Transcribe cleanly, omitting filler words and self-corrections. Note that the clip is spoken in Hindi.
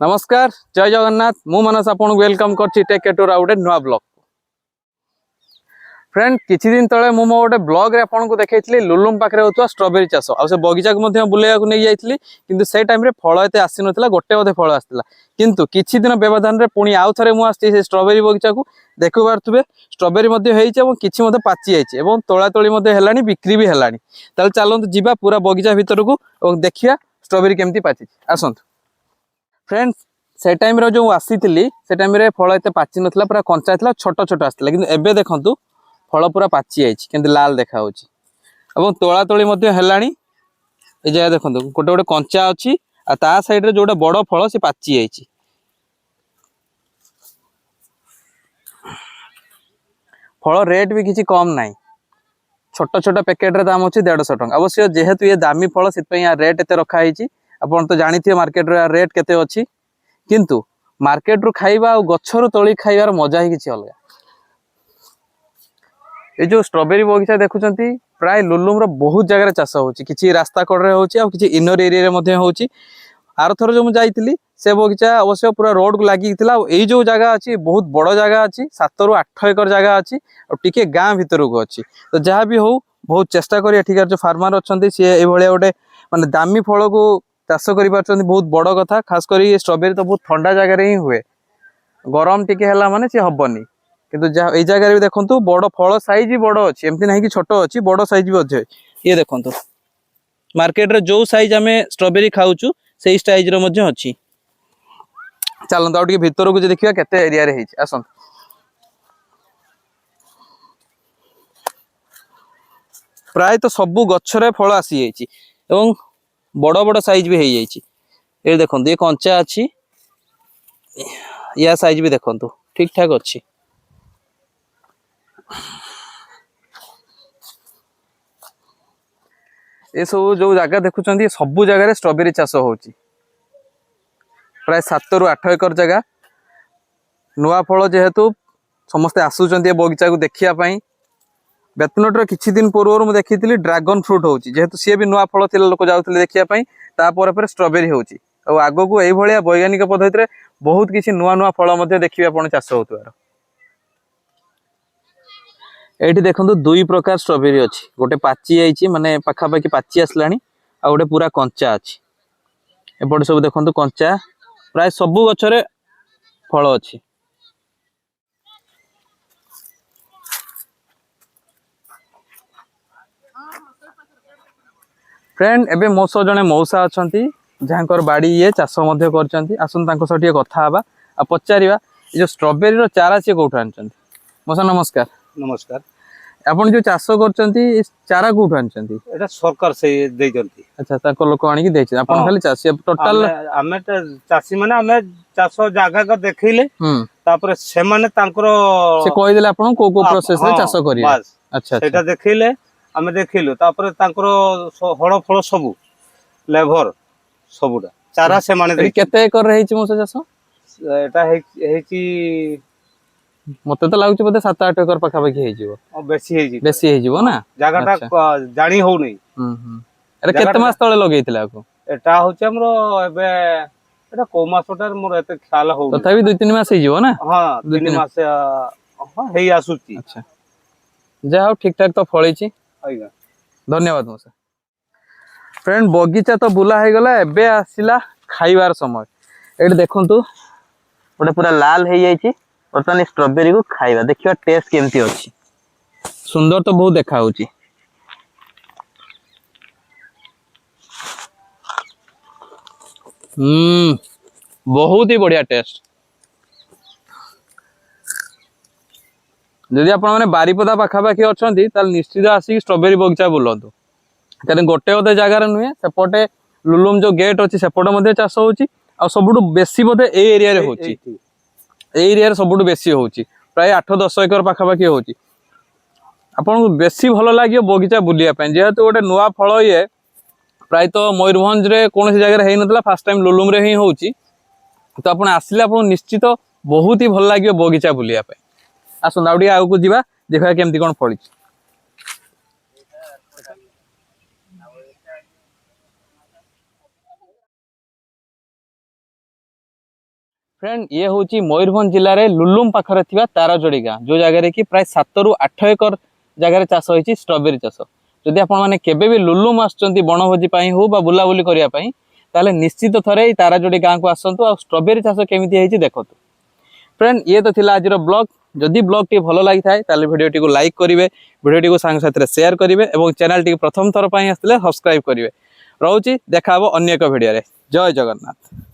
नमस्कार जय जगन्नाथ मु मानस आपन वेलकम करछि टेक टूर आउट नुआ ब्लॉग फ्रेंड किछि दिन तळे मु गोटे ब्लॉग रे आपन को देखैतली लुलुम पाखरे होतवा स्ट्रॉबेरी चाष आ से बगीचा को मध्ये बुलेया को नै जाईतली किंतु से टाइम रे फळ एते आसी नथिला गोटे ओधे फळ आस्तिला किंतु किछि दिन व्यवधान रे पुनी आउ थरे मु आस्ति से स्ट्रॉबेरी बगीचा को देखु पारथुबे स्ट्रॉबेरी मध्ये हेइछ एवं किछि मध्ये पाची जाईछ एवं तोळा तोळी मध्ये हेलानी बिक्री भी हेलानी ताल चलंतु जिबा पूरा बगीचा भीतर को एवं देखिया स्ट्रॉबेरी केमती पाची आसंतु फ्रेंड्स से टाइम रो जो आसी से टाइम रे फल एते पाची नथला पूरा कंचा थला छोट छोट आस्तिला किंतु एबे देखंतु फल पूरा पाची जाईछ केंति लाल देखा होची एवं तोळा तोळी मध्ये हेलानी ए जे देखंतु गोटे गोटे कंचा अछि आ ता साइड रे जोडा बड़ फल से पाची जाईछ फल रेट भी किछि कम नाही छोट छोट पैकेट रे दाम अछि 150 टका अवश्य जेहेतु ये दामी फल सित पई या रेट एते रखा हिची आपण तो जानिथिए मार्केट रे रेट केते अछि किंतु मार्केट रु खाइबा और गछरु तोली खाइबार मजा ही किछि अलगा ए जो स्ट्रॉबेरी बगीचा देखुचंती प्राय लुलुम रो बहुत जगह रे चाष होची किछि रास्ता कड रे होची और किछि इनर एरिया रे मध्ये होची आर थरो जो मु जाईतिली से बगीचा अवश्य पूरा रोड को लागि थिला ए जो जगह अछि बहुत बड़ जगह अछि 7 रु 8 एकर जगह अछि और टिके गां भीतर को अछि तो जहा भी हो बहुत चेष्टा करिया ठीक जो फार्मर अछंती से ए भलिया गोटे माने दामी फल को चाष करि पारछंती बहुत बड़ कथा खास करी स्ट्रॉबेरी तो बहुत ठंडा जगह रे ही हुए गरम टिके हला माने से हबनी किंतु ए जगह भी देखंतु बड़ फल साइज भी बड़ अछि एमति नाही कि छोट अछि बड़ साइज भी अछि ये देखंतु मार्केट रे जो साइज हमें स्ट्रॉबेरी खाउछु सेही साइज रो मध्ये अछि चलन तो टिके भीतर को जे देखिबा केते एरिया रे हिच आसन प्राय तो सबु गछरे फल आसी जाईची एवं बड़ बड़ साइज भी हेई जाईची ए देखंतु ये कंचा अछि या साइज भी देखंतु ठीक ठाक अछि ए सब जो जगह देखुचंदी सबु जगह रे स्ट्रॉबेरी चाष होची प्राय 7 रु 8 एकर जगह नुआ फल जेहेतु समस्ते आसुचंदी बगीचा को देखिया पई बेतनटर किछि दिन पूर्व मु देखिथिली ड्रैगन फ्रूट होची जेहेतु सी भी नुआ फल थिला लोक जाउथिले देखिया पई ता पर स्ट्रॉबेरी होची और आगो को एई भलिया वैज्ञानिक पद्धति रे बहुत किछि नुआ नुआ फल मध्ये देखिबा आपण चाष होतुआर एठी देखंतु दुई प्रकार स्ट्रॉबेरी अछि गोटे पाची जाईची माने पाखा पाखी पाची आसलानी आ गोटे पूरा कंचा अछि एपटे सब देखंतु कंचा प्राय सबु गछरे फल अछि फ्रेंड एबे मो सह जने मौसा अछंती जहाँकर बाड़ी ये चाष मध्ये करचंती आसन तांको सटिए कथा हबा आ पचारिबा ए जो स्ट्रॉबेरी रो चारा से कोठा आनचंती मौसा नमस्कार नमस्कार आपण जो चाष करचंती चारा कोठा आनचंती एटा सरकार से देई जंती अच्छा ताको लोक आनी कि देछि आपण खाली चासी टोटल हमें चासी माने हमें चाष जागा का देखिले तापर से माने तांकरो से कहि देले आपण को प्रोसेस रे चाष करिया अच्छा सेटा देखिले हमें देखिलु तापर तांकरो हळ फळ सबु लेबर सबुडा चारा से माने केते एकर रहिछि मोसे चाष एटा हेची मते तो लागुछि बते 7-8 एकर पाखा पाखी हे जिवो बेसी हे जिवो ना जागाटा जानी हो नै अरे केते मास तळे लगेइतिला को एटा होचे हमरो एबे एटा को मासटार मोर एते ख्याल हो तथापि 2-3 मास हे जिवो ना हां 2-3 मास हां हेई आसुची अच्छा जा हो ठीक ठाक तो फळीची आइगा धन्यवाद मोसा फ्रेंड बगीचा तो बुला हे गला एबे आसिला खाइबार समय एठी देखंतु ओटे पूरा लाल हे जाईची वर्तमान स्ट्रॉबेरी को खाइबा देखिबा टेस्ट केमती अछि सुंदर तो बहुत देखा होची बहुत ही बढ़िया टेस्ट जदि आपण माने बारीपदा पाखा पाखी अछंती ताल निश्चित आसी स्ट्रॉबेरी बगीचा बुलंतु कारण गोटे ओदे जगार नुहे सेपटे लुलुम जो गेट अछि सेपटे मध्ये चाष होची आ सबुडु बेसी बदे ए एरिया रे होची ए एरिया रे सबुडु बेसी होची प्राय 8-10 एकर पाखा पाखी होची आपण बेसी भलो लागियो बगीचा बुलिया पय जेहेतु गोटे नुवा फळ ये प्राय तो मयूरभंज रे कोनोसी जगह रे हेइ नतला फर्स्ट टाइम लुलुम रे ही होची तो आपण आसिले आपण निश्चित बहुत ही भल लागियो बगीचा बुलिया पय आसु नाउडी आगु को जिबा देखा केमती कोन फळी फ्रेंड ये हूँ मयूरभंज जिले में लुलुम पाखरे थिबा ताराजोड़ी गाँ जो जगह कि प्राय 7 ରୁ 8 एकर जगह चाष होती स्ट्रॉबेरी चाष जदि आपने लुलुम आसुँच बनभोजी हो बा बुलाबुली करने ताले निश्चित थरे ताराजोड़ी गाँ को आसतु आ स्ट्रॉबेरी चाष केमी देखु। फ्रेंड ये तो थिला आजिर ब्लॉग जदि ब्लॉग टी भल लगी थाए ताले वीडियो टी को लाइक करेंगे वीडियो टी को सांग साथी शेयर करेंगे और चैनल टी प्रथम थर पर आसते सब्सक्राइब करेंगे। रोची देखा अन्य एक वीडियो रे। जय जगन्नाथ।